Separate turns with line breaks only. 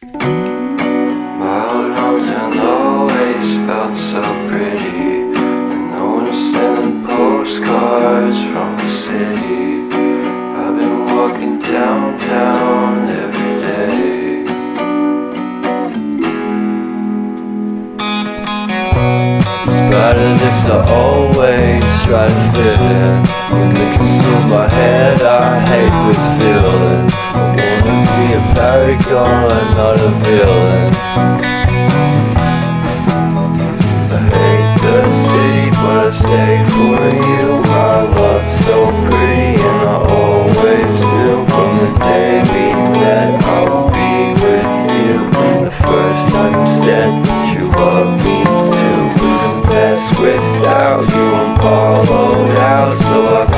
My old hometown always felt so pretty, and no one was sending postcards from the city. I've been walking downtown every day. In spite of this, I always try to fit in. When they consume my head, I hate this feeling. I wanna be a paragon, not a villain. I hate the city, but I stay for you. My love's so pretty, and I always knew from the day we met I will be with you. The first time you said that you love me too, couldn't pass without you. I'm hollowed out, so I